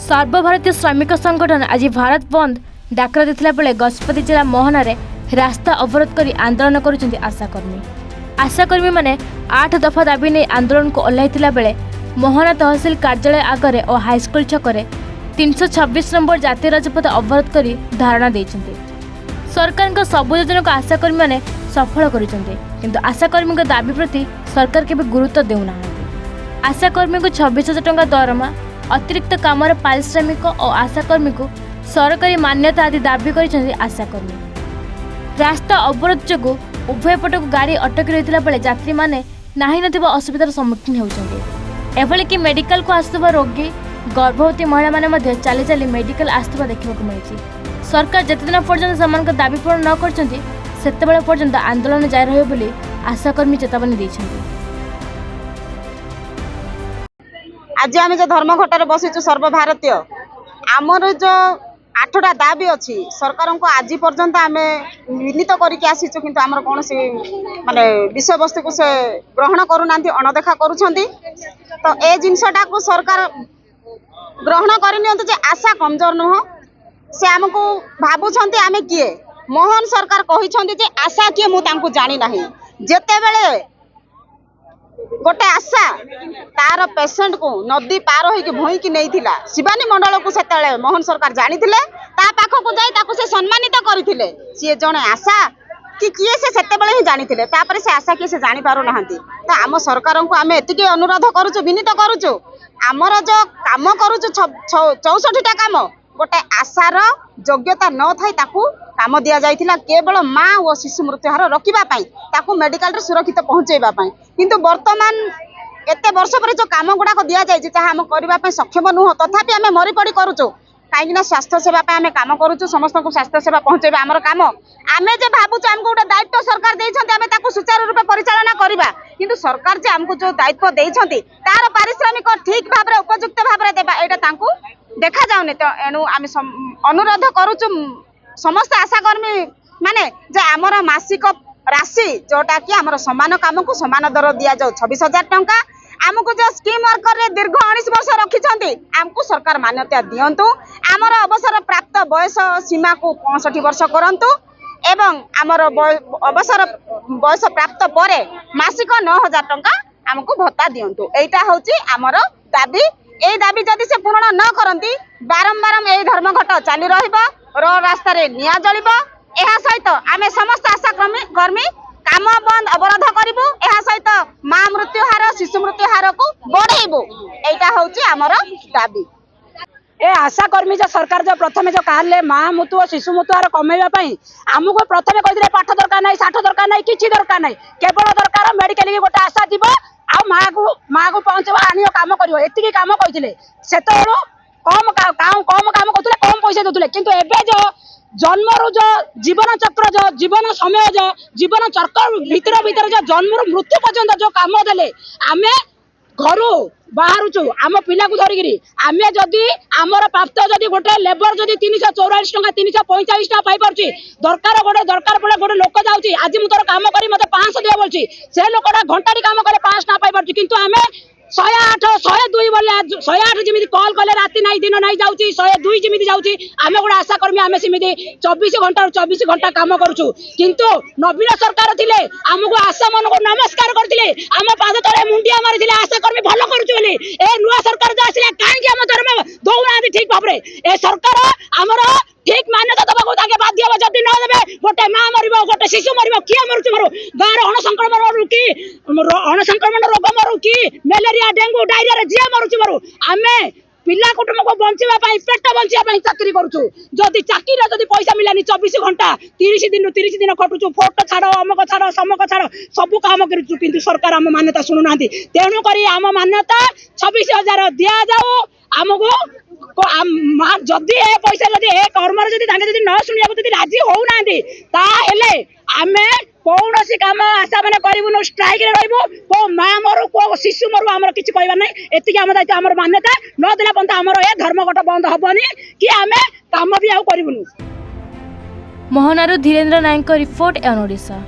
सर्वभारतीय श्रमिक संगठन आज भारत बंद डाकरा देथिला बेले गजपति जिला मोहनारे रास्ता अवरोध कर आंदोलन करुछन्ति आशाकर्मी। आशाकर्मी माने 8 दफा दाबी नहीं आंदोलन को ओह्लाइथिला बेले मोहना तहसिल कार्यालय आगरे और हाईस्कल छकरे 326 नंबर जातीय राजपथ अवरोध कर धारणा देइछन्ति। सरकार का सब योजना को आशाकर्मी माने सफल करुछन्ति, किंतु आशाकर्मी दाबी प्रति सरकार केबे गुरुत्व देउना। आशाकर्मी को 26,000 टंका दरमा, अतिरिक्त काम पारिश्रमिक और आशाकर्मी को सरकारी मान्यता आदि दाबी कर आशाकर्मी। रास्ता अवरोध जो उभय पट को गाड़ी अटकी रही बेले यात्री मैंने नाही नथिबा असुविधार सम्मुखीन होउछन्ति। एभली कि मेडिकल को आसुवा रोगी गर्भवती महिला माने चली चली मेडिकल आसुवा देखा मिली। सरकार जिते दिन पर्यंत सेमान दाबी पूरण न करछन्ति सेतेबेले पर्यंत आंदोलन जारी रहिबो बोली आशाकर्मी चेतावनी दैछन्ति। आज आम जो धर्मघटर बसीचु सर्वभारतीय आमर जो 8टा दाबी अच्छी सरकार को आज पर्यंत आम विनीत करके आसीचु, किंतु आमर कौन सी माने विषय वस्तु को से ग्रहण करूना अणदेखा करुछन्ति। तो ए जिनसटा को सरकार ग्रहण करनियंतु जे आशा कमजोर नुह से आमको भाबुछन्ति आमे किए। मोहन सरकार कहिछन्ति जे आशा किए मु तांको जानि नाही। जेतेबेले गोटे आशा तार पेसेंट को नदी पार होइके भोईकी नैथिला शिवानी मंडल को सेतेले मोहन सरकार जानिथिले, ता पाखो को जाई ताको से सम्मानित करिथिले। सी जणे आशा कि किए से सेतेबेले ही जानिथिले, तापर से आशा कि से जानि पारो नाहंती। त आम सरकार को आमे एतिके अनुरोध करूछु, विनीत करूछु, आमर जो काम करूछु 64टा काम गोटे आशार योग्यता न थाई ताकू काम दिया जाइथिला केवल माँ और शिशु मृत्यु हार रखिबा पई, ताकू मेडिकल रे सुरक्षित पहुंचेबा पई। किंतु वर्तमान एते वर्ष पर जो काम गुडा को दिया जाय जहा हम करबा पई सक्षम नुह, तथापि आमे मरी पड़ी करूछु। काहेकि ना स्वास्थ्य सेवा पे आमे काम करूछु, समस्त को स्वास्थ्य सेवा पहुंचेबा हमर काम। आमे जे भाबुछु हमको गोटे दायित्व सरकार देइछन्ति आमे ताकू सुचारू रूपे परिचालना करबा, किंतु सरकार जे हमको जो दायित्व देइछन्ति तार पारिश्रमिक ठीक भाबरे उपयुक्त भाबरे देबा एटा तांकू देखा जाउनी। तो एनु आमे अनुरोध करूछु समस्त आशाकर्मी माने जे आमर मासिक राशि जोटा कि आमर समान काम को समान दर दिया जाऊ 26,000 टंका। आमको जो स्कीम वर्कर रे दीर्घ 19 वर्ष रखिछन्ति आमको सरकार मान्यता दियंतु। आमर अवसर प्राप्त बयस सीमा को 65 वर्ष करंतु एवं आमर अवसर बयस प्राप्त परे मासिक 9,000 टंका आमको भत्ता दियंतु। एटा होची आमर दाबी। ए दाबी जदि से पूर्ण न करंती बारंबार ए धर्मघट चालू रहिबो, रास्ता रे निया जलिबो। एहा सहित आमे समस्त आशाकर्मी काम बंद अवरोध करिबो। एहा सहित मां मृत्यु हार शिशु मृत्यु हार को बढ़ाइबो। एटा होची हमर दाबी। ए आशाकर्मी जो सरकार जो प्रथम जो कहले माँ मृत्यु और शिशु मृत्यु हार कमेवा पई आमको प्रथम कहिदे पाठ दरकार नाही, साठ दरकार नाही, किछि दरकार नाही, केवल दरकार मेडिकल की गोटे आशा दिबो आ माँ को पहुंचवा आनियो काम करिवो। एतिकी काम कहिथिले सेतळो कम काम करथुले, कम पैसा देथुले। किंतु एबे जो जन्मरु जो जीवन चक्र जो जीवन समय जो जीवन चक्र भीतर जो जन्मरु मृत्यु पर्यंत जो काम देले आमे घरू बाहरुचु आम पिला को धरिकी आमे जदि आमर प्राप्त जदि गोटे लेबर जदि 344 टंका 345 टंका पाई पारुची दरकार पड़े गोटे लोक जाउची आज मु तोर काम करी मते 500 दिया बोलची से लोकटा घंटारी काम करे 5 टंका पाई पारुची। किंतु आमे 108 102 बोले 108 जिमिति कॉल कले राति नाही दिन नाही जाउची 102 जिमिति जाउची। आमे गोटे आशाकर्मी आमे सिमिति 24 घंटा 24 घंटा काम करूछु। किंतु नवीन सरकार थिले हमको आशा मन को नमस्कार करथिले, आम पाद तळे मुंडिया मारिथिले आशाकर्मी भलो करूछु बोली। ए नुआ सरकार जो आसिला काहे कि हम धर्म दौना ठीक भाबरे ए सरकार हमर ठीक मान्यता दबाको ताके बाध्य हो। जदि न देबे गोटे मां मरिबो गोटे शिशु मरिबो किया मरुछु मरु गार अणसंक्रमण रुकी अणसंक्रमण रोग मरु की मलेरिया डेंगू डायरिया रे जे मरुछु मरु। आमे पिला कुटुंब को बंचिबा पई पेट बंचिबा पई चाकरी करूछु। जदि चाकरी जदि पैसा मिलानी 24 घंटा 30 दिन खटुछु फोटो छाड़ो अमक छाड़ो समक छाड़ो सब काम करूछु, किंतु सरकार आम मान्यता सुनु नांती। तेणु करी आम मान्यता 26,000 दिया जाऊ आमको जदि ए पैसा जदि ए कर्म जदि न शुणा जदि राजी हो ना आमे कौन काम आशा मैंने करूँ स्ट्राइक रे को माँ मरु को शिशु मरु आम कि कहना ना। एति आम दायित्व आम मान्यता न देला पर्यंत आमर ए धर्मघट बंद हेनी कि आम काम भी आउ करूँ। मोहनारू धीरेन्द्र नायक रिपोर्ट एन ओडिशा।